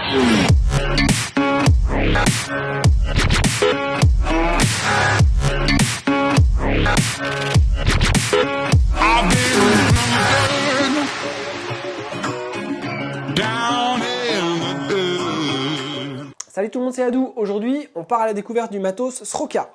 Salut tout le monde, c'est Adou. Aujourd'hui, on part à la découverte du matos Sroka.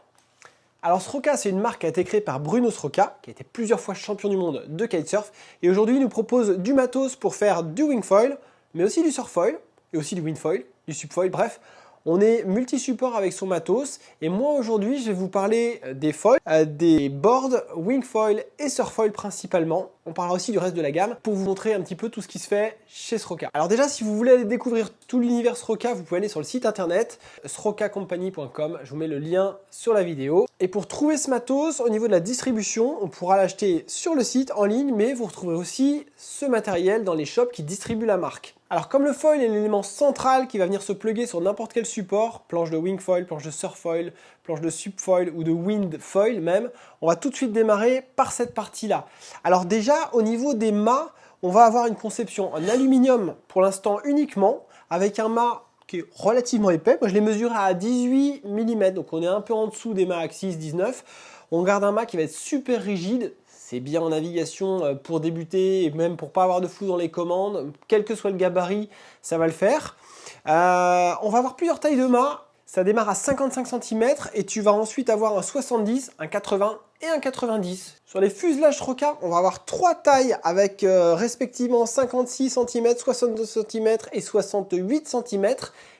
Alors Sroka, c'est une marque qui a été créée par Bruno Sroka, qui a été plusieurs fois champion du monde de kitesurf. Et aujourd'hui, il nous propose du matos pour faire du wingfoil, mais aussi du surffoil, et aussi du windfoil, du subfoil, bref. On est multi-support avec son matos. Et moi, aujourd'hui, je vais vous parler des foils, des boards, wingfoil et surffoil principalement. On parlera aussi du reste de la gamme pour vous montrer un petit peu tout ce qui se fait chez Sroka. Alors déjà, si vous voulez aller découvrir tout l'univers Sroka, vous pouvez aller sur le site internet srokacompany.com. Je vous mets le lien sur la vidéo. Et pour trouver ce matos, au niveau de la distribution, on pourra l'acheter sur le site en ligne, mais vous retrouverez aussi ce matériel dans les shops qui distribuent la marque. Alors comme le foil est l'élément central qui va venir se plugger sur n'importe quel support, planche de wingfoil, planche de surffoil, planche de subfoil ou de windfoil même, on va tout de suite démarrer par cette partie-là. Alors déjà, au niveau des mâts, on va avoir une conception en aluminium pour l'instant uniquement, avec un mât qui est relativement épais. Moi je l'ai mesuré à 18 mm, donc on est un peu en dessous des mâts Axis 19. On garde un mât qui va être super rigide. C'est bien en navigation pour débuter et même pour pas avoir de flou dans les commandes. Quel que soit le gabarit, ça va le faire. On va avoir plusieurs tailles de mât. Ça démarre à 55 cm et tu vas ensuite avoir un 70, un 80 et un 90. Sur les fuselages Sroka, on va avoir trois tailles avec respectivement 56 cm, 62 cm et 68 cm.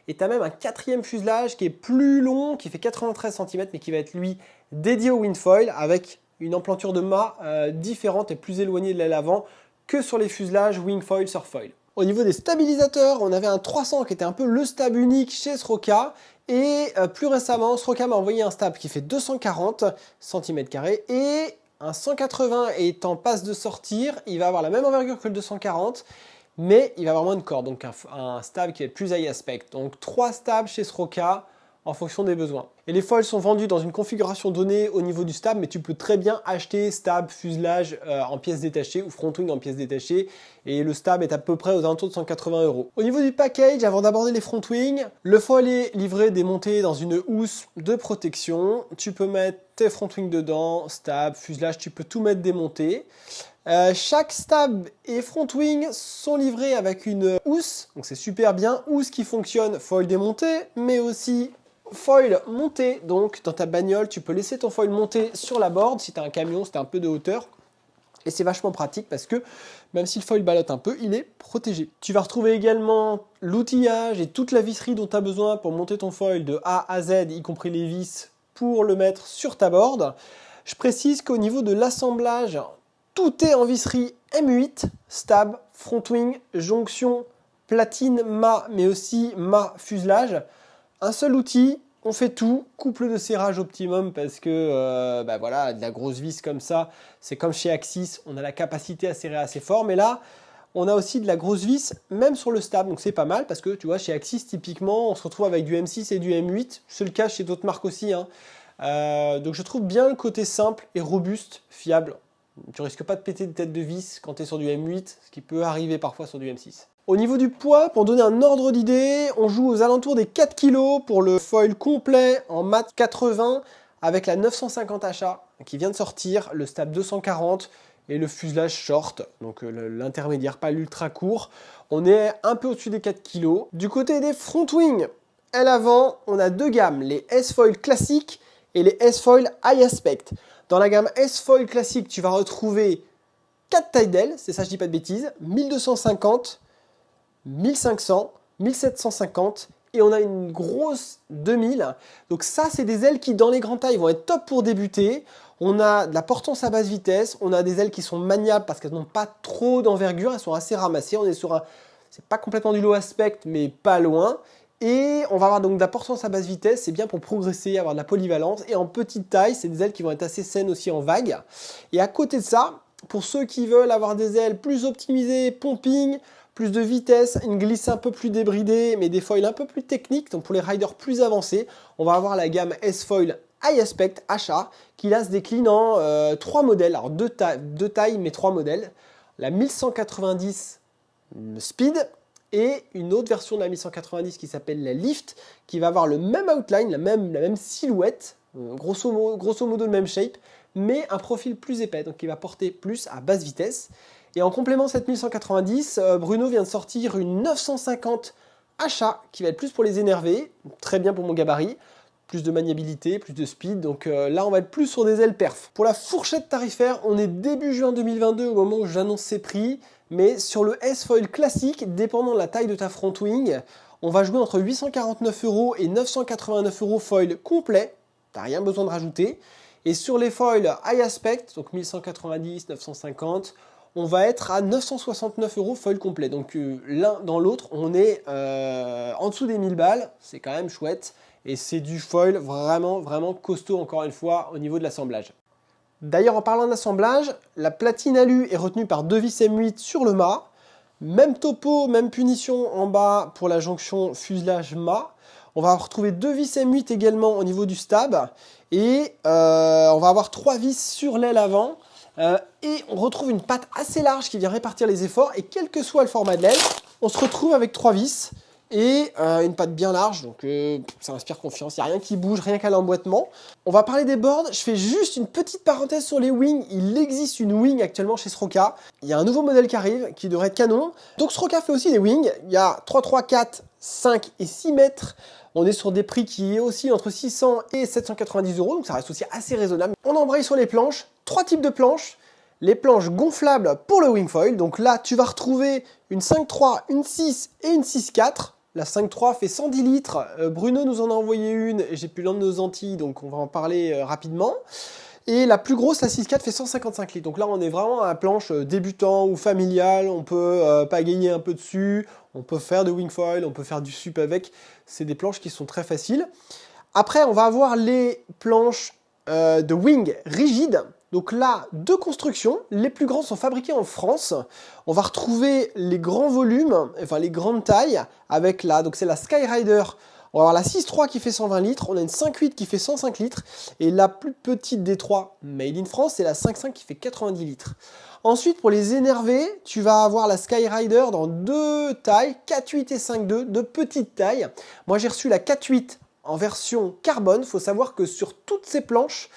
Et tu as même un quatrième fuselage qui est plus long, qui fait 93 cm, mais qui va être lui dédié au windfoil avec une emplanture de mât différente et plus éloignée de l'aile avant que sur les fuselages wingfoil, surffoil. Au niveau des stabilisateurs, on avait un 300 qui était un peu le stab unique chez Sroka. Et plus récemment, Sroka m'a envoyé un stab qui fait 240 cm² et un 180 est en passe de sortir. Il va avoir la même envergure que le 240, mais il va avoir moins de cordes. Donc un stab qui est plus high aspect. Donc 3 stabs chez Sroka en fonction des besoins. Et les foils sont vendus dans une configuration donnée au niveau du stab, mais tu peux très bien acheter stab, fuselage en pièces détachées ou front wing en pièces détachées. Et le stab est à peu près aux alentours de 180 €. Au niveau du package, avant d'aborder les front wing, le foil est livré démonté dans une housse de protection. Tu peux mettre tes front wing dedans, stab, fuselage, tu peux tout mettre démonté. Chaque stab et front wing sont livrés avec une housse, donc c'est super bien, housse qui fonctionne foil démonté, mais aussi foil monté. Donc dans ta bagnole, tu peux laisser ton foil monter sur la board si tu as un camion, si tu as un peu de hauteur. Et c'est vachement pratique parce que même si le foil ballotte un peu, il est protégé. Tu vas retrouver également l'outillage et toute la visserie dont tu as besoin pour monter ton foil de A à Z, y compris les vis pour le mettre sur ta board. Je précise qu'au niveau de l'assemblage, tout est en visserie M8, stab, front wing, jonction, platine, mât, mais aussi mât fuselage. Un seul outil, on fait tout, couple de serrage optimum parce que voilà, de la grosse vis comme ça, c'est comme chez Axis, on a la capacité à serrer assez fort, mais là, on a aussi de la grosse vis, même sur le stab, donc c'est pas mal parce que tu vois, chez Axis, typiquement, on se retrouve avec du M6 et du M8, c'est le cas chez d'autres marques aussi, hein. Donc je trouve bien le côté simple et robuste, fiable. Tu risques pas de péter de tête de vis quand tu es sur du M8, ce qui peut arriver parfois sur du M6. Au niveau du poids, pour donner un ordre d'idée, on joue aux alentours des 4 kg pour le foil complet en mat 80 avec la 950 HA qui vient de sortir, le stab 240 et le fuselage short, donc l'intermédiaire, pas l'ultra court. On est un peu au-dessus des 4 kg. Du côté des front wing, à l'avant, on a deux gammes, les S-foil classiques et les S-foil high aspect. Dans la gamme S-foil classique, tu vas retrouver 4 tailles d'ailes, c'est ça je dis pas de bêtises, 1250, 1500, 1750 et on a une grosse 2000. Donc ça, c'est des ailes qui, dans les grandes tailles, vont être top pour débuter. On a de la portance à basse vitesse, on a des ailes qui sont maniables parce qu'elles n'ont pas trop d'envergure, elles sont assez ramassées. On est sur un, c'est pas complètement du low aspect, mais pas loin. Et on va avoir donc de la portance à basse vitesse, c'est bien pour progresser, avoir de la polyvalence. Et en petite taille, c'est des ailes qui vont être assez saines aussi en vague. Et à côté de ça, pour ceux qui veulent avoir des ailes plus optimisées, pumping, plus de vitesse, une glisse un peu plus débridée, mais des foils un peu plus techniques, donc pour les riders plus avancés, on va avoir la gamme S-Foil High Aspect HA, qui là se décline en 3 modèles, alors deux tailles, mais 3 modèles. La 1190 Speed, et une autre version de la 1190 qui s'appelle la Lift, qui va avoir le même outline, la même silhouette, grosso modo le même shape, mais un profil plus épais, donc qui va porter plus à basse vitesse. Et en complément de cette 1190, Bruno vient de sortir une 950 HA qui va être plus pour les énervés, très bien pour mon gabarit, plus de maniabilité, plus de speed, donc là on va être plus sur des ailes perf. Pour la fourchette tarifaire, on est début juin 2022 au moment où j'annonce ces prix, mais sur le S-Foil classique, dépendant de la taille de ta front wing, on va jouer entre 849 € et 989 € foil complet, t'as rien besoin de rajouter, et sur les foils high aspect, donc 1190, 950, on va être à 969 € foil complet. Donc l'un dans l'autre, on est en dessous des 1000 balles, c'est quand même chouette. Et c'est du foil vraiment costaud, encore une fois, au niveau de l'assemblage. D'ailleurs, en parlant d'assemblage, la platine alu est retenue par 2 vis M8 sur le mât. Même topo, même punition en bas pour la jonction fuselage-mât. On va retrouver 2 vis M8 également au niveau du stab. Et on va avoir 3 vis sur l'aile avant. Et on retrouve une patte assez large qui vient répartir les efforts. Et quel que soit le format de l'aile, on se retrouve avec 3 vis. Et une patte bien large, donc ça inspire confiance, il n'y a rien qui bouge, rien qu'à l'emboîtement. On va parler des boards, je fais juste une petite parenthèse sur les wings. Il existe une wing actuellement chez Sroka. Il y a un nouveau modèle qui arrive, qui devrait être canon. Donc Sroka fait aussi des wings, il y a 3, 3, 4, 5 et 6 mètres. On est sur des prix qui est aussi entre 600 et 790 €, donc ça reste aussi assez raisonnable. On embraye sur les planches, 3 types de planches. Les planches gonflables pour le wingfoil, donc là tu vas retrouver une 5.3, une 6 et une 6.4. La 5.3 fait 110 litres, Bruno nous en a envoyé une et j'ai pu l'emmener aux Antilles, donc on va en parler rapidement. Et la plus grosse, la 6.4, fait 155 litres. Donc là on est vraiment à la planche débutant ou familiale, on peut pagayer un peu dessus, on peut faire de wingfoil, on peut faire du sup avec. C'est des planches qui sont très faciles. Après on va avoir les planches de wing rigides. Donc là, 2 constructions, les plus grandes sont fabriquées en France. On va retrouver les grands volumes, enfin les grandes tailles, avec là, donc c'est la Skyrider. On va avoir la 6.3 qui fait 120 litres, on a une 5.8 qui fait 105 litres, et la plus petite des 3, made in France, c'est la 5.5 qui fait 90 litres. Ensuite, pour les énervés, tu vas avoir la Skyrider dans 2 tailles, 4.8 et 5.2, de petites tailles. Moi, j'ai reçu la 4.8 en version carbone. Il faut savoir que sur toutes ces planches,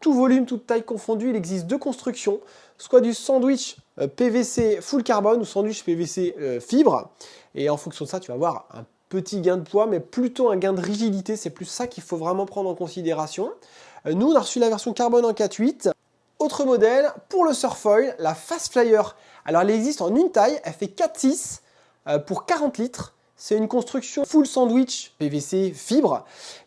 tout volume, toute taille confondue, il existe 2 constructions, soit du sandwich PVC full carbone ou sandwich PVC fibre. Et en fonction de ça, tu vas avoir un petit gain de poids, mais plutôt un gain de rigidité. C'est plus ça qu'il faut vraiment prendre en considération. Nous, on a reçu la version carbone en 4.8. Autre modèle, pour le surfoil, la Fast Flyer. Alors, elle existe en une taille, elle fait 4.6 pour 40 litres. C'est une construction full sandwich PVC fibre.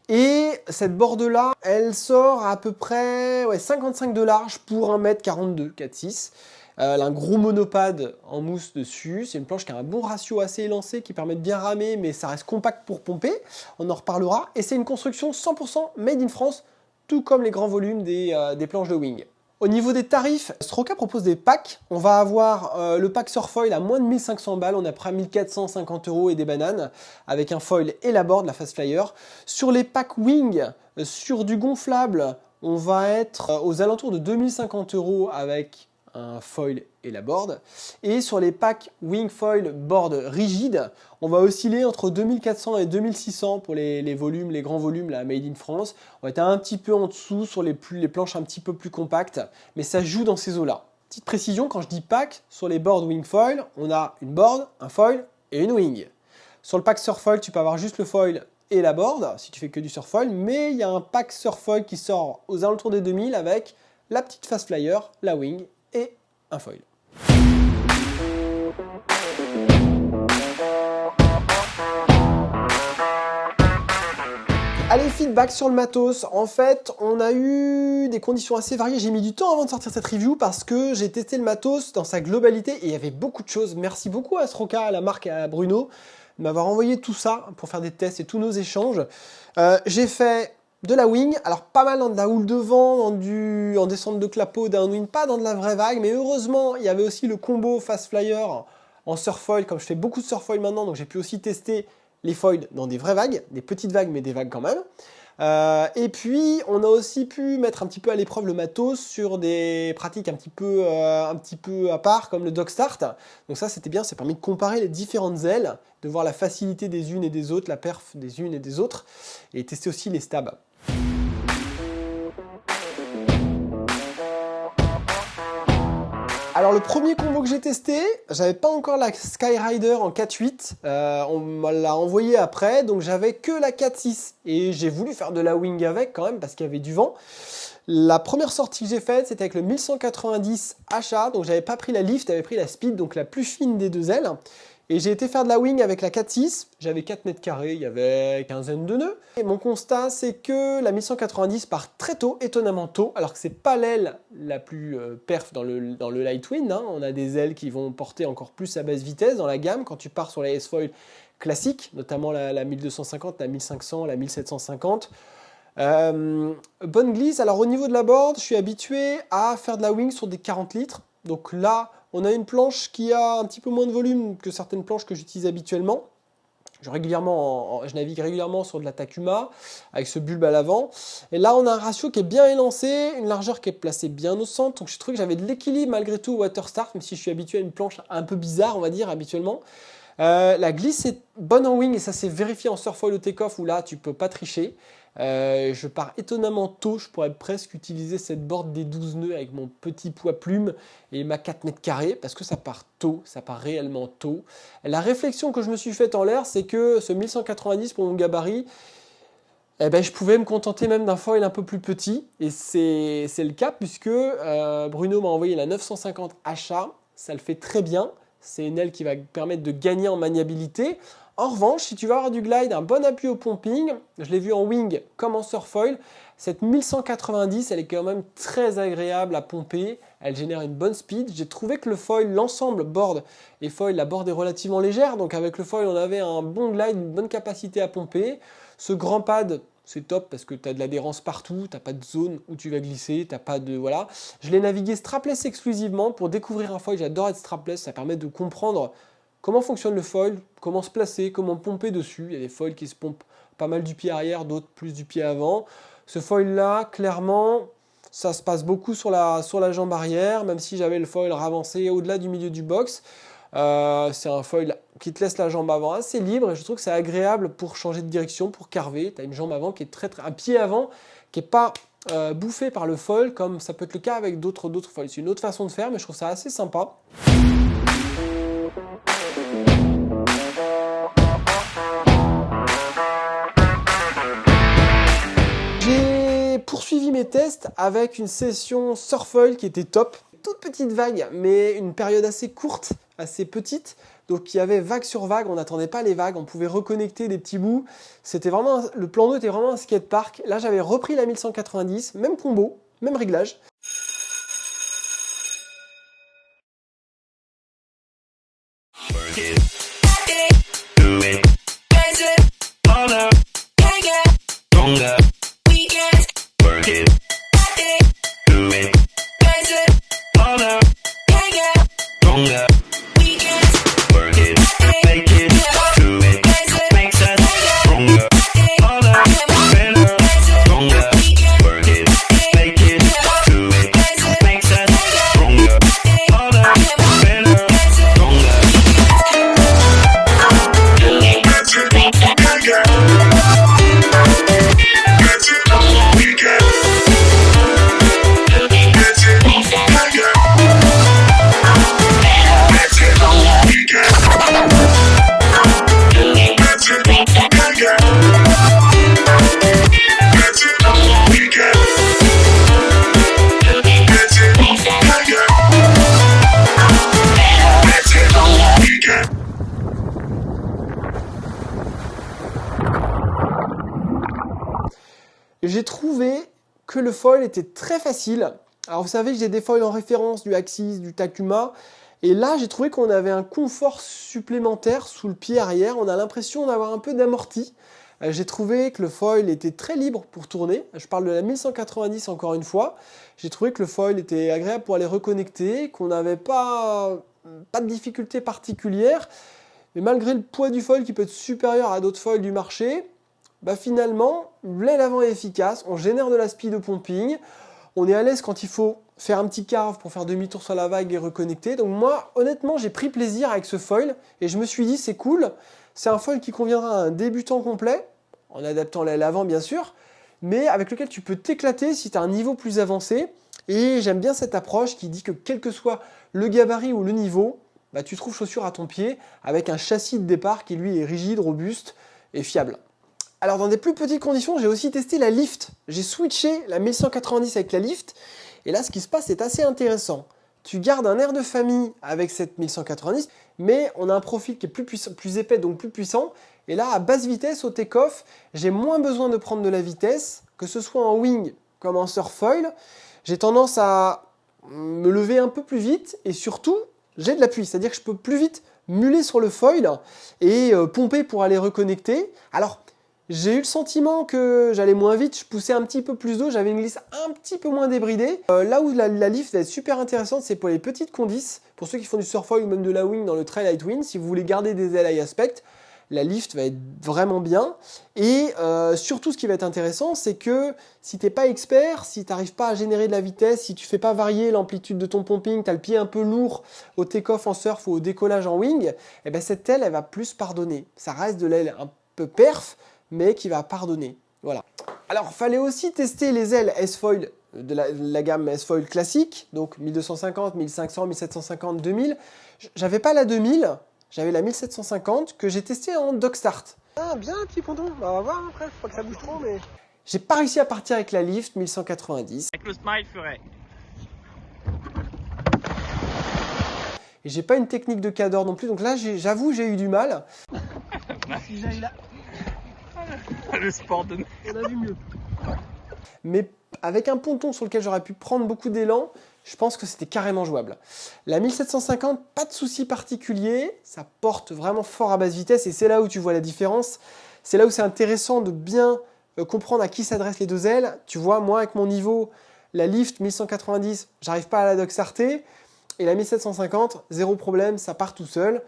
Et cette board-là, elle sort à peu près 55 de large pour 1m42, 4.6. Elle a un gros monopade en mousse dessus. C'est une planche qui a un bon ratio assez élancé qui permet de bien ramer, mais ça reste compact pour pomper. On en reparlera. Et c'est une construction 100% made in France, tout comme les grands volumes des planches de wing. Au niveau des tarifs, Sroka propose des packs. On va avoir le pack Surfoil à moins de 1500 balles. On a près 1450 € et des bananes avec un foil et la board, la Fast Flyer. Sur les packs Wing, sur du gonflable, on va être aux alentours de 2050 € avec un foil et la board. Et sur les packs Wing Foil Board rigide, on va osciller entre 2400 et 2600 pour les volumes, les grands volumes, la Made in France. On va être un petit peu en dessous sur les planches un petit peu plus compactes, mais ça joue dans ces eaux-là. Petite précision, quand je dis pack, sur les boards Wing Foil, on a une board, un foil et une wing. Sur le pack Surfoil, tu peux avoir juste le foil et la board, si tu fais que du Surfoil, mais il y a un pack Surfoil qui sort aux alentours des 2000 avec la petite Fast Flyer, la wing et un foil. Allez, feedback sur le matos. En fait, on a eu des conditions assez variées. J'ai mis du temps avant de sortir cette review parce que j'ai testé le matos dans sa globalité et il y avait beaucoup de choses. Merci beaucoup à Sroka, à la marque et à Bruno de m'avoir envoyé tout ça pour faire des tests et tous nos échanges. J'ai fait de la wing, alors pas mal dans de la houle de vent, en descente de clapot, downwind, pas dans de la vraie vague, mais heureusement, il y avait aussi le combo Fast Flyer en surfoil, comme je fais beaucoup de surfoil maintenant, donc j'ai pu aussi tester les foils dans des vraies vagues, des petites vagues, mais des vagues quand même. Et puis, on a aussi pu mettre un petit peu à l'épreuve le matos sur des pratiques un petit peu à part, comme le dog start. Donc ça, c'était bien, ça a permis de comparer les différentes ailes, de voir la facilité des unes et des autres, la perf des unes et des autres, et tester aussi les stabs. Alors le premier combo que j'ai testé, j'avais pas encore la Skyrider en 4.8, on me l'a envoyé après, donc j'avais que la 4.6 et j'ai voulu faire de la wing avec quand même parce qu'il y avait du vent. La première sortie que j'ai faite, c'était avec le 1190 HA, donc j'avais pas pris la lift, j'avais pris la speed, donc la plus fine des deux ailes. Et j'ai été faire de la wing avec la 4.6, j'avais 4 mètres carrés, il y avait quinzaine de nœuds. Et mon constat, c'est que la 1190 part très tôt, étonnamment tôt, alors que c'est pas l'aile la plus perf dans le light wind. Hein. On a des ailes qui vont porter encore plus à basse vitesse dans la gamme quand tu pars sur la S-Foil classique, notamment la 1250, la 1500, la 1750. Bonne glisse, alors au niveau de la board, je suis habitué à faire de la wing sur des 40 litres. Donc là, on a une planche qui a un petit peu moins de volume que certaines planches que j'utilise habituellement. Je navigue régulièrement sur de la Takuma avec ce bulbe à l'avant. Et là, on a un ratio qui est bien élancé, une largeur qui est placée bien au centre. Donc je trouvais que j'avais de l'équilibre malgré tout au water start, même si je suis habitué à une planche un peu bizarre, on va dire, habituellement. La glisse est bonne en wing et ça s'est vérifié en surfoil au take-off où là, tu peux pas tricher. Je pars étonnamment tôt, je pourrais presque utiliser cette board des 12 nœuds avec mon petit poids plume et ma 4 mètres carrés parce que ça part tôt, ça part réellement tôt. La réflexion que je me suis faite en l'air, c'est que ce 1190 pour mon gabarit, je pouvais me contenter même d'un foil un peu plus petit et c'est le cas puisque Bruno m'a envoyé la 950 HA, ça le fait très bien, c'est une aile qui va permettre de gagner en maniabilité. En revanche, si tu veux avoir du glide, un bon appui au pumping, je l'ai vu en wing comme en surfoil, cette 1190, elle est quand même très agréable à pomper, elle génère une bonne speed. J'ai trouvé que le foil, l'ensemble board et foil, la board est relativement légère, donc avec le foil, on avait un bon glide, une bonne capacité à pomper. Ce grand pad, c'est top parce que tu as de l'adhérence partout, tu n'as pas de zone où tu vas glisser, t'as pas de... Voilà. Je l'ai navigué strapless exclusivement pour découvrir un foil, j'adore être strapless, ça permet de comprendre comment fonctionne le foil, comment se placer, comment pomper dessus. Il y a des foils qui se pompent pas mal du pied arrière, d'autres plus du pied avant. Ce foil-là, clairement, ça se passe beaucoup sur la jambe arrière, même si j'avais le foil ravancé au-delà du milieu du box. C'est un foil qui te laisse la jambe avant assez libre et je trouve que c'est agréable pour changer de direction, pour carver. Tu as une jambe avant qui est un pied avant qui n'est pas bouffé par le foil comme ça peut être le cas avec d'autres foils. C'est une autre façon de faire, mais je trouve ça assez sympa. J'ai poursuivi mes tests avec une session surfoil qui était top. Toute petite vague, mais une période assez courte, assez petite. Donc il y avait vague sur vague, on n'attendait pas les vagues, on pouvait reconnecter des petits bouts. C'était vraiment le plan d'eau était vraiment un skatepark. Là j'avais repris la 1190, même combo, même réglage. J'ai trouvé que le foil était très facile. Alors vous savez que j'ai des foils en référence du Axis, du Takuma. Et là, j'ai trouvé qu'on avait un confort supplémentaire sous le pied arrière. On a l'impression d'avoir un peu d'amorti. J'ai trouvé que le foil était très libre pour tourner. Je parle de la 1190 encore une fois. J'ai trouvé que le foil était agréable pour aller reconnecter, qu'on n'avait pas de difficulté particulière. Mais malgré le poids du foil qui peut être supérieur à d'autres foils du marché, bah finalement, l'aile avant est efficace, on génère de la speed au pumping, on est à l'aise quand il faut faire un petit carve pour faire demi-tour sur la vague et reconnecter. Donc moi, honnêtement, j'ai pris plaisir avec ce foil et je me suis dit, c'est cool, c'est un foil qui conviendra à un débutant complet, en adaptant l'aile avant bien sûr, mais avec lequel tu peux t'éclater si tu as un niveau plus avancé. Et j'aime bien cette approche qui dit que quel que soit le gabarit ou le niveau, bah, tu trouves chaussure à ton pied avec un châssis de départ qui lui est rigide, robuste et fiable. Alors dans des plus petites conditions, j'ai aussi testé la lift. J'ai switché la 1190 avec la lift. Et là, ce qui se passe est assez intéressant. Tu gardes un air de famille avec cette 1190, mais on a un profil qui est plus puissant, plus épais, donc plus puissant. Et là, à basse vitesse, au take-off, j'ai moins besoin de prendre de la vitesse, que ce soit en wing comme en surfoil. J'ai tendance à me lever un peu plus vite et surtout, j'ai de l'appui. C'est-à-dire que je peux plus vite muler sur le foil et pomper pour aller reconnecter. Alors, j'ai eu le sentiment que j'allais moins vite, je poussais un petit peu plus d'eau, j'avais une glisse un petit peu moins débridée. Là où la lift va être super intéressante, c'est pour les petites condis, pour ceux qui font du surfoil ou même de la wing dans le trail light wind. Si vous voulez garder des ailes high aspect, la lift va être vraiment bien. Et surtout, ce qui va être intéressant, c'est que si tu n'es pas expert, si tu n'arrives pas à générer de la vitesse, si tu ne fais pas varier l'amplitude de ton pumping, tu as le pied un peu lourd au take-off en surf ou au décollage en wing, eh ben cette aile, elle va plus pardonner. Ça reste de l'aile un peu perf, mais qui va pardonner. Voilà. Alors, il fallait aussi tester les ailes S-Foil de la gamme S-Foil classique, donc 1250, 1500, 1750, 2000. J'avais pas la 2000, j'avais la 1750 que j'ai testée en dog start. Ah, bien un petit ponton, on va voir après, faut pas que ça bouge trop, mais... J'ai pas réussi à partir avec la lift 1190. Avec le smile ferait. Et j'ai pas une technique de cador non plus, donc là, j'avoue, j'ai eu du mal. Si j'aille là... Le sport de... On a vu mieux. Mais avec un ponton sur lequel j'aurais pu prendre beaucoup d'élan, je pense que c'était carrément jouable. La 1750, pas de souci particulier, ça porte vraiment fort à basse vitesse et c'est là où tu vois la différence. C'est là où c'est intéressant de bien comprendre à qui s'adressent les deux ailes. Tu vois, moi avec mon niveau, la lift 1190, j'arrive pas à la dockstarter et la 1750, zéro problème, ça part tout seul.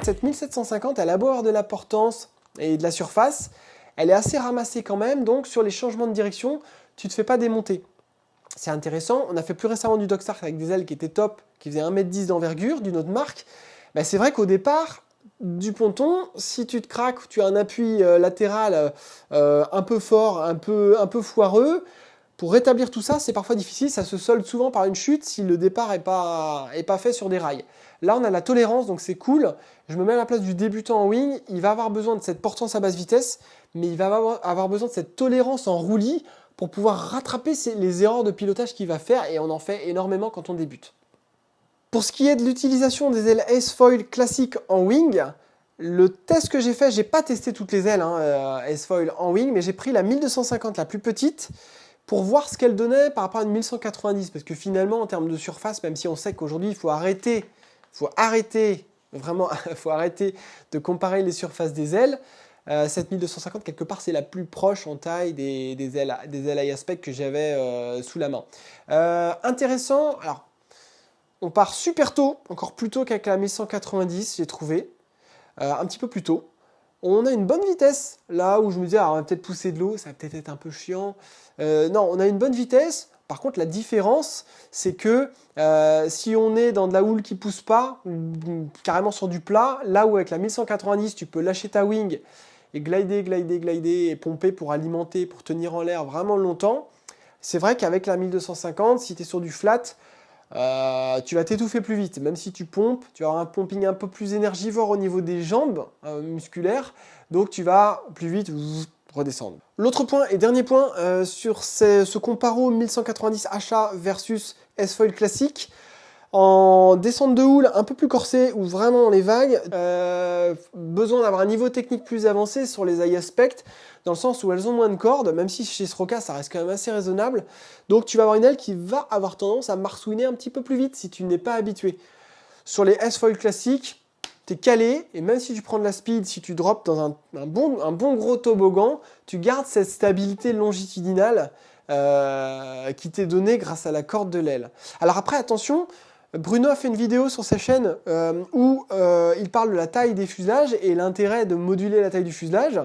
Cette 1750, elle a beau avoir de la portance et de la surface, elle est assez ramassée quand même, donc sur les changements de direction, tu ne te fais pas démonter. C'est intéressant, on a fait plus récemment du dog start avec des ailes qui étaient top, qui faisaient 1,10 m d'envergure, d'une autre marque. Ben c'est vrai qu'au départ, du ponton, si tu te craques ou tu as un appui latéral un peu fort, un peu foireux, pour rétablir tout ça, c'est parfois difficile, ça se solde souvent par une chute si le départ n'est pas fait sur des rails. Là, on a la tolérance, donc c'est cool. Je me mets à la place du débutant en wing, il va avoir besoin de cette portance à basse vitesse, mais il va avoir besoin de cette tolérance en roulis pour pouvoir rattraper les erreurs de pilotage qu'il va faire, et on en fait énormément quand on débute. Pour ce qui est de l'utilisation des ailes S-Foil classiques en wing, le test que j'ai fait, j'ai pas testé toutes les ailes S-Foil en wing, mais j'ai pris la 1250, la plus petite, pour voir ce qu'elle donnait par rapport à une 1190, parce que finalement, en termes de surface, même si on sait qu'aujourd'hui, il faut arrêter de comparer les surfaces des ailes, cette 1250, quelque part, c'est la plus proche en taille des ailes high aspect que j'avais sous la main. Intéressant, alors, on part super tôt, encore plus tôt qu'avec la 1190, j'ai trouvé, un petit peu plus tôt. On a une bonne vitesse, là où je me disais, on va peut-être pousser de l'eau, ça va peut-être être un peu chiant. Non, on a une bonne vitesse. Par contre, la différence, c'est que si on est dans de la houle qui ne pousse pas, ou carrément sur du plat, là où avec la 1190, tu peux lâcher ta wing et glider et pomper pour alimenter, pour tenir en l'air vraiment longtemps, c'est vrai qu'avec la 1250, si tu es sur du flat, tu vas t'étouffer plus vite. Même si tu pompes, tu vas avoir un pumping un peu plus énergivore au niveau des jambes musculaires, donc tu vas plus vite redescendre. L'autre point et dernier point sur ce comparo 1190 HA versus S-Foil classique, en descente de houle un peu plus corsée ou vraiment les vagues, besoin d'avoir un niveau technique plus avancé sur les iAspect, dans le sens où elles ont moins de cordes, même si chez Sroka ça reste quand même assez raisonnable. Donc tu vas avoir une aile qui va avoir tendance à marsouiner un petit peu plus vite si tu n'es pas habitué. Sur les S-Foil classiques, tu es calé, et même si tu prends de la speed, si tu drops dans un bon gros toboggan, tu gardes cette stabilité longitudinale qui t'est donnée grâce à la corde de l'aile. Alors après, attention, Bruno a fait une vidéo sur sa chaîne où il parle de la taille des fuselages et l'intérêt de moduler la taille du fuselage.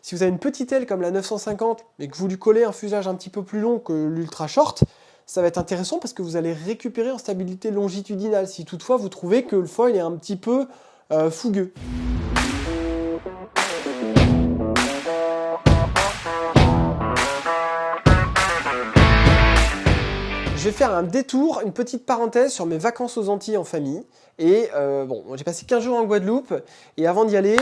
Si vous avez une petite aile comme la 950, mais que vous lui collez un fuselage un petit peu plus long que l'ultra short, ça va être intéressant parce que vous allez récupérer en stabilité longitudinale, si toutefois vous trouvez que le foil est un petit peu fougueux. Je vais faire un détour, une petite parenthèse sur mes vacances aux Antilles en famille. Et bon, j'ai passé 15 jours en Guadeloupe, et avant d'y aller,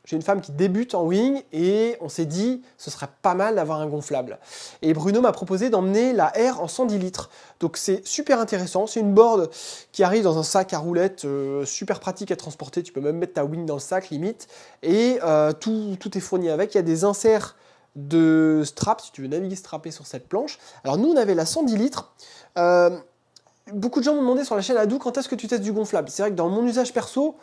j'ai une femme qui débute en wing, et on s'est dit, ce serait pas mal d'avoir un gonflable. Et Bruno m'a proposé d'emmener la R en 110 litres. Donc c'est super intéressant, c'est une board qui arrive dans un sac à roulettes, super pratique à transporter, tu peux même mettre ta wing dans le sac limite, et tout est fourni avec, il y a des inserts de strap, si tu veux naviguer strappé sur cette planche. Alors nous on avait la 110 litres, beaucoup de gens m'ont demandé sur la chaîne Adou quand est-ce que tu testes du gonflable. C'est vrai que dans mon usage perso,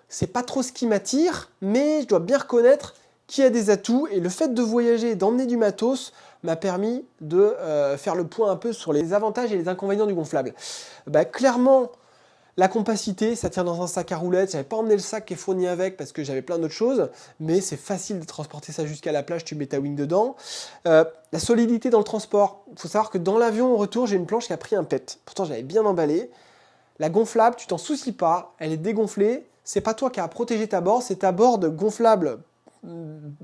c'est pas trop ce qui m'attire, mais je dois bien reconnaître qu'il y a des atouts, et le fait de voyager et d'emmener du matos m'a permis de faire le point un peu sur les avantages et les inconvénients du gonflable. Clairement, la compacité, ça tient dans un sac à roulettes. J'avais pas emmené le sac qui est fourni avec parce que j'avais plein d'autres choses, mais c'est facile de transporter ça jusqu'à la plage, tu mets ta wing dedans. La solidité dans le transport, il faut savoir que dans l'avion au retour, j'ai une planche qui a pris un pet. Pourtant, je l'avais bien emballée. La gonflable, tu t'en soucies pas, elle est dégonflée. C'est pas toi qui as à protéger ta board, c'est ta board gonflable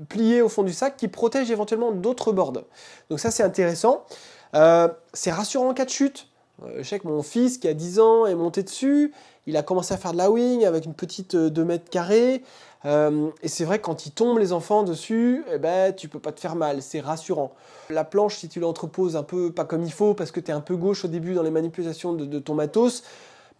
pliée au fond du sac qui protège éventuellement d'autres boards. Donc ça, c'est intéressant. C'est rassurant en cas de chute. Je sais que mon fils qui a 10 ans est monté dessus, il a commencé à faire de la wing avec une petite 2 mètres carrés, et c'est vrai que quand ils tombent les enfants dessus, tu peux pas te faire mal, c'est rassurant. La planche, si tu l'entreposes un peu pas comme il faut parce que tu es un peu gauche au début dans les manipulations de ton matos,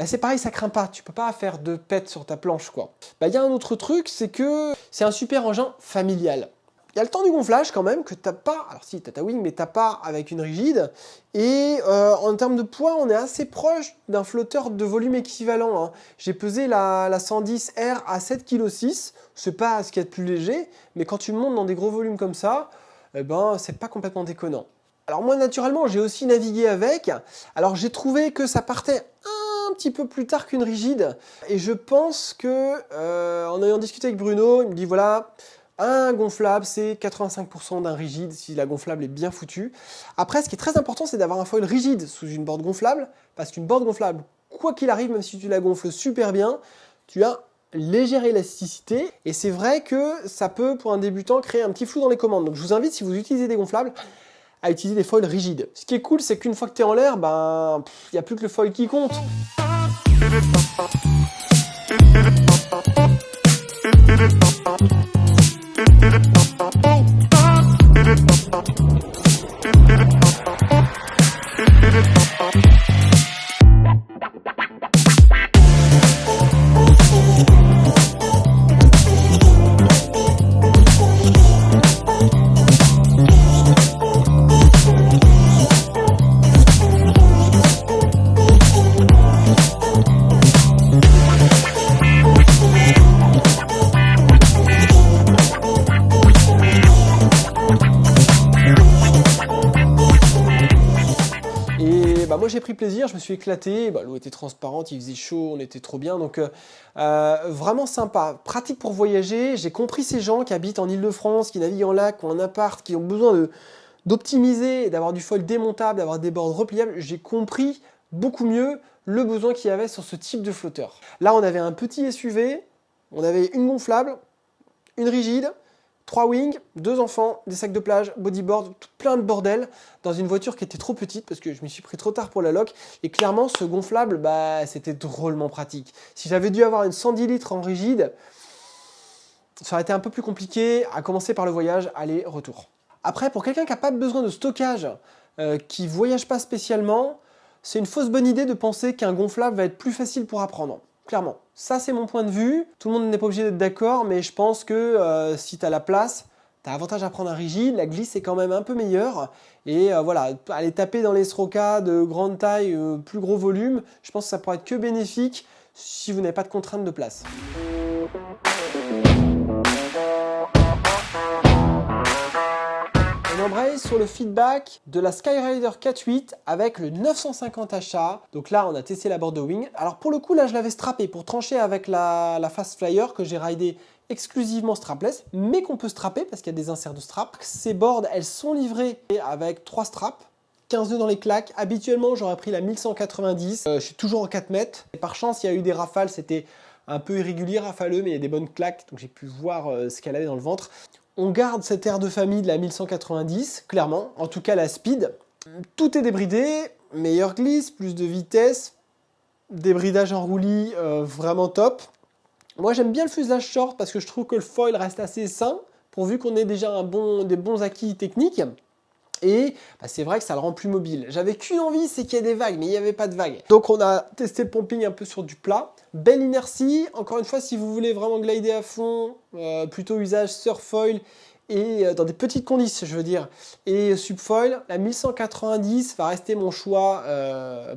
c'est pareil, ça craint pas, tu peux pas faire de pète sur ta planche quoi. Y a un autre truc, c'est que c'est un super engin familial. Il y a le temps du gonflage quand même que t'as pas, alors si t'as ta wing mais t'as pas avec une rigide, et en termes de poids on est assez proche d'un flotteur de volume équivalent. J'ai pesé la 110R à 7,6 kg, c'est pas ce qu'il y a de plus léger, mais quand tu montes dans des gros volumes comme ça, c'est pas complètement déconnant. Alors moi naturellement j'ai aussi navigué avec, alors j'ai trouvé que ça partait un petit peu plus tard qu'une rigide, et je pense que en ayant discuté avec Bruno, il me dit voilà, un gonflable, c'est 85% d'un rigide si la gonflable est bien foutue. Après, ce qui est très important, c'est d'avoir un foil rigide sous une board gonflable, parce qu'une board gonflable, quoi qu'il arrive, même si tu la gonfles super bien, tu as légère élasticité, et c'est vrai que ça peut, pour un débutant, créer un petit flou dans les commandes. Donc je vous invite, si vous utilisez des gonflables, à utiliser des foils rigides. Ce qui est cool, c'est qu'une fois que tu es en l'air, il n'y a plus que le foil qui compte. Moi j'ai pris plaisir, je me suis éclaté, l'eau était transparente, il faisait chaud, on était trop bien, donc vraiment sympa, pratique pour voyager. J'ai compris ces gens qui habitent en Ile-de-France, qui naviguent en lac, qui ont un appart, qui ont besoin d'optimiser, d'avoir du foil démontable, d'avoir des bords repliables. J'ai compris beaucoup mieux le besoin qu'il y avait sur ce type de flotteur. Là on avait un petit SUV, on avait une gonflable, une rigide, 3 wings, 2 enfants, des sacs de plage, bodyboard, plein de bordel, dans une voiture qui était trop petite parce que je m'y suis pris trop tard pour la loc. Et clairement, ce gonflable, c'était drôlement pratique. Si j'avais dû avoir une 110 litres en rigide, ça aurait été un peu plus compliqué, à commencer par le voyage aller-retour. Après, pour quelqu'un qui n'a pas besoin de stockage, qui ne voyage pas spécialement, c'est une fausse bonne idée de penser qu'un gonflable va être plus facile pour apprendre. Clairement. Ça, c'est mon point de vue. Tout le monde n'est pas obligé d'être d'accord, mais je pense que si tu as la place, tu as avantage à prendre un rigide. La glisse est quand même un peu meilleure. Et voilà, aller taper dans les Sroka de grande taille, plus gros volume, je pense que ça pourrait être que bénéfique si vous n'avez pas de contrainte de place. On embraye sur le feedback de la Skyrider 4.8 avec le 950HA. Donc là, on a testé la board de wing. Alors pour le coup, là, je l'avais strappé pour trancher avec la Fast Flyer que j'ai ridé exclusivement strapless, mais qu'on peut strapper parce qu'il y a des inserts de strap. Ces boards, elles sont livrées avec 3 straps. 15 nœuds dans les claques. Habituellement, j'aurais pris la 1190. Je suis toujours en 4 mètres. Et par chance, il y a eu des rafales. C'était un peu irrégulier, rafaleux, mais il y a des bonnes claques. Donc j'ai pu voir ce qu'elle avait dans le ventre. On garde cette aire de famille de la 1190, clairement. En tout cas, la speed. Tout est débridé. Meilleure glisse, plus de vitesse. Débridage en roulis, vraiment top. Moi, j'aime bien le fuselage short parce que je trouve que le foil reste assez sain, pourvu qu'on ait déjà des bons acquis techniques. Et c'est vrai que ça le rend plus mobile. J'avais qu'une envie, c'est qu'il y ait des vagues, mais il n'y avait pas de vagues. Donc on a testé le pumping un peu sur du plat. Belle inertie. Encore une fois, si vous voulez vraiment glider à fond, plutôt usage surfoil et dans des petites conditions, je veux dire, et subfoil, la 1190 va rester mon choix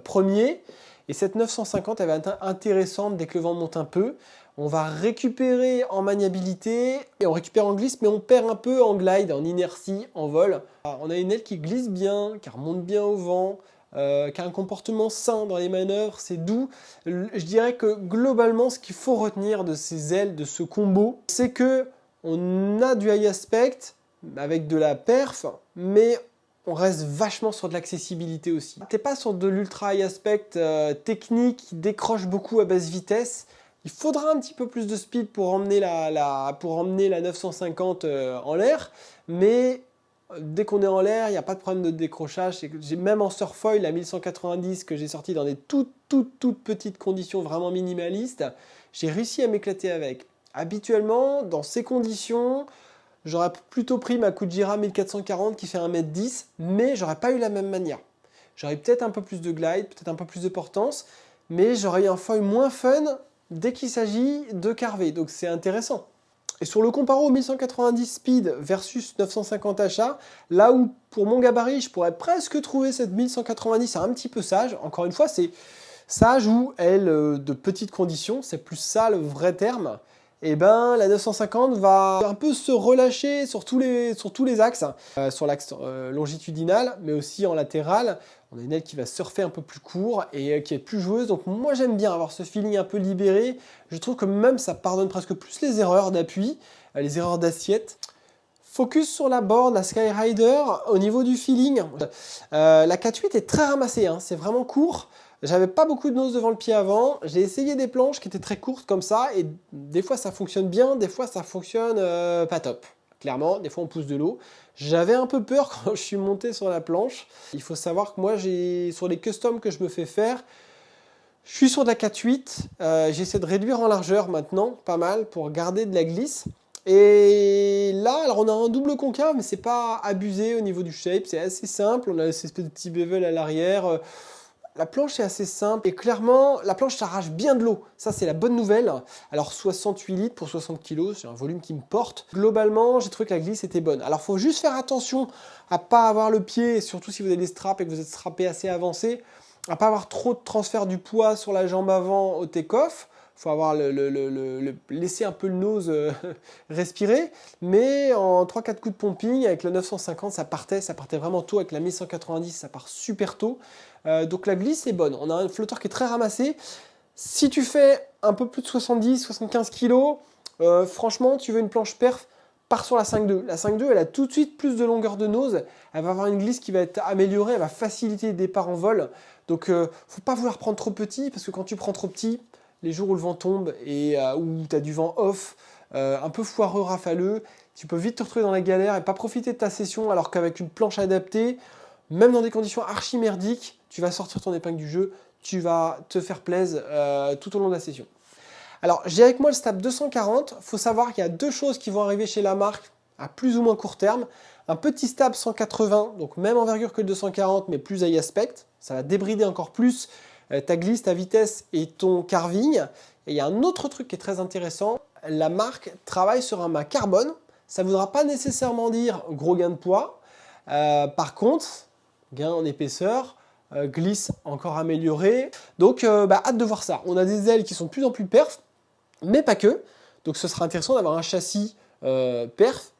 premier. Et cette 950, elle va être intéressante dès que le vent monte un peu. On va récupérer en maniabilité et on récupère en glisse, mais on perd un peu en glide, en inertie, en vol. On a une aile qui glisse bien, qui remonte bien au vent, qui a un comportement sain dans les manœuvres, c'est doux. Je dirais que globalement, ce qu'il faut retenir de ces ailes, de ce combo, c'est que on a du high aspect avec de la perf, mais on reste vachement sur de l'accessibilité aussi. T'es pas sur de l'ultra high aspect technique qui décroche beaucoup à basse vitesse. Il faudra un petit peu plus de speed pour emmener la 950 en l'air, mais dès qu'on est en l'air, il n'y a pas de problème de décrochage. Même en surfoil, la 1190 que j'ai sortie dans des toutes petites conditions vraiment minimalistes, j'ai réussi à m'éclater avec. Habituellement, dans ces conditions, j'aurais plutôt pris ma Kujira 1440 qui fait 1m10, mais j'aurais pas eu la même manière. J'aurais peut-être un peu plus de glide, peut-être un peu plus de portance, mais j'aurais eu un foil moins fun dès qu'il s'agit de carver, donc c'est intéressant. Et sur le comparo 1190 speed versus 950 HA, là où pour mon gabarit je pourrais presque trouver cette 1190 un petit peu sage, encore une fois c'est sage ou elle de petites conditions, c'est plus ça le vrai terme, et ben la 950 va un peu se relâcher sur tous les axes, sur l'axe longitudinal mais aussi en latéral. On a une aile qui va surfer un peu plus court et qui est plus joueuse. Donc moi j'aime bien avoir ce feeling un peu libéré. Je trouve que même ça pardonne presque plus les erreurs d'appui, les erreurs d'assiette. Focus sur la board, la Skyrider, au niveau du feeling. La 4.8 est très ramassée, hein, c'est vraiment court. J'avais pas beaucoup de nose devant le pied avant. J'ai essayé des planches qui étaient très courtes comme ça et des fois ça fonctionne bien, des fois ça fonctionne pas top. Clairement, des fois on pousse de l'eau. J'avais un peu peur quand je suis monté sur la planche. Il faut savoir que moi, sur les customs que je me fais faire, je suis sur de la 4.8. J'essaie de réduire en largeur maintenant, pas mal, pour garder de la glisse. Et là, alors on a un double concave, mais c'est pas abusé au niveau du shape. C'est assez simple. On a cette espèce de petit bevel à l'arrière. La planche est assez simple et clairement, la planche s'arrache bien de l'eau. Ça, c'est la bonne nouvelle. Alors, 68 litres pour 60 kg, c'est un volume qui me porte. Globalement, j'ai trouvé que la glisse était bonne. Alors, il faut juste faire attention à ne pas avoir le pied, surtout si vous avez des straps et que vous êtes strappé assez avancé, à ne pas avoir trop de transfert du poids sur la jambe avant au take-off. Il faut avoir laisser un peu le nose respirer. Mais en 3-4 coups de pumping, avec le 950, ça partait vraiment tôt. Avec la 1190, ça part super tôt. Donc la glisse est bonne. On a un flotteur qui est très ramassé. Si tu fais un peu plus de 70-75 kg, franchement, tu veux une planche perf, pars sur la 5.2. La 5.2, elle a tout de suite plus de longueur de nose. Elle va avoir une glisse qui va être améliorée. Elle va faciliter les départs en vol. Donc, faut pas vouloir prendre trop petit parce que quand tu prends trop petit, les jours où le vent tombe et où tu as du vent off, un peu foireux, rafaleux, tu peux vite te retrouver dans la galère et pas profiter de ta session alors qu'avec une planche adaptée, même dans des conditions archi merdiques, tu vas sortir ton épingle du jeu, tu vas te faire plaisir tout au long de la session. Alors, j'ai avec moi le Stab 240. Il faut savoir qu'il y a deux choses qui vont arriver chez la marque à plus ou moins court terme. Un petit Stab 180, donc même envergure que le 240, mais plus high aspect. Ça va débrider encore plus ta glisse, ta vitesse et ton carving. Et il y a un autre truc qui est très intéressant. La marque travaille sur un mât carbone. Ça ne voudra pas nécessairement dire gros gain de poids. Par contre, gain en épaisseur, glisse encore améliorée. Donc, hâte de voir ça. On a des ailes qui sont de plus en plus perf, mais pas que. Donc, ce sera intéressant d'avoir un châssis perf,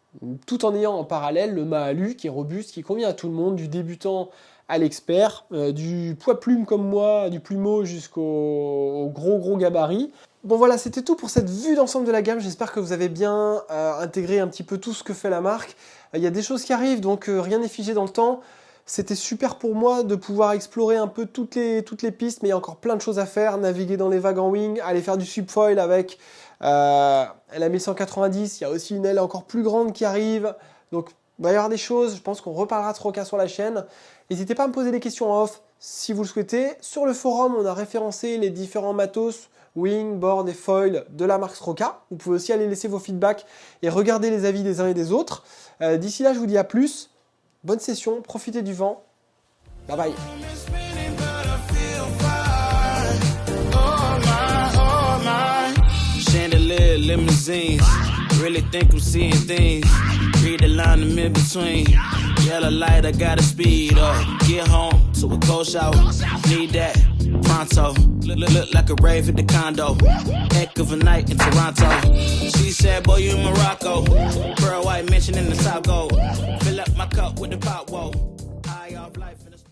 tout en ayant en parallèle le mât alu qui est robuste, qui convient à tout le monde, du débutant à l'expert, du poids plume comme moi, du plumeau jusqu'au gros gabarit. Bon voilà, c'était tout pour cette vue d'ensemble de la gamme. J'espère que vous avez bien intégré un petit peu tout ce que fait la marque. Il y a des choses qui arrivent, donc rien n'est figé dans le temps. C'était super pour moi de pouvoir explorer un peu toutes les pistes, mais il y a encore plein de choses à faire. Naviguer dans les vagues en wing, aller faire du subfoil avec la 1190. Il y a aussi une aile encore plus grande qui arrive. Donc il va y avoir des choses. Je pense qu'on reparlera de Sroka sur la chaîne. N'hésitez pas à me poser des questions en off si vous le souhaitez. Sur le forum, on a référencé les différents matos wing, board et foil de la marque Sroka. Vous pouvez aussi aller laisser vos feedbacks et regarder les avis des uns et des autres. D'ici là, je vous dis à plus. Bonne session, profitez du vent. Bye bye. Chandelier, limousines. Really think I'm seeing things. Read the line in mid between. Yellow light, I gotta speed up. Get home to a cold shower. Need that pronto. Look like a rave at the condo. Heck of a night in Toronto. She said, boy, you in Morocco. Pearl white mention in the top gold. Fill up my cup with the pot, whoa. High off life.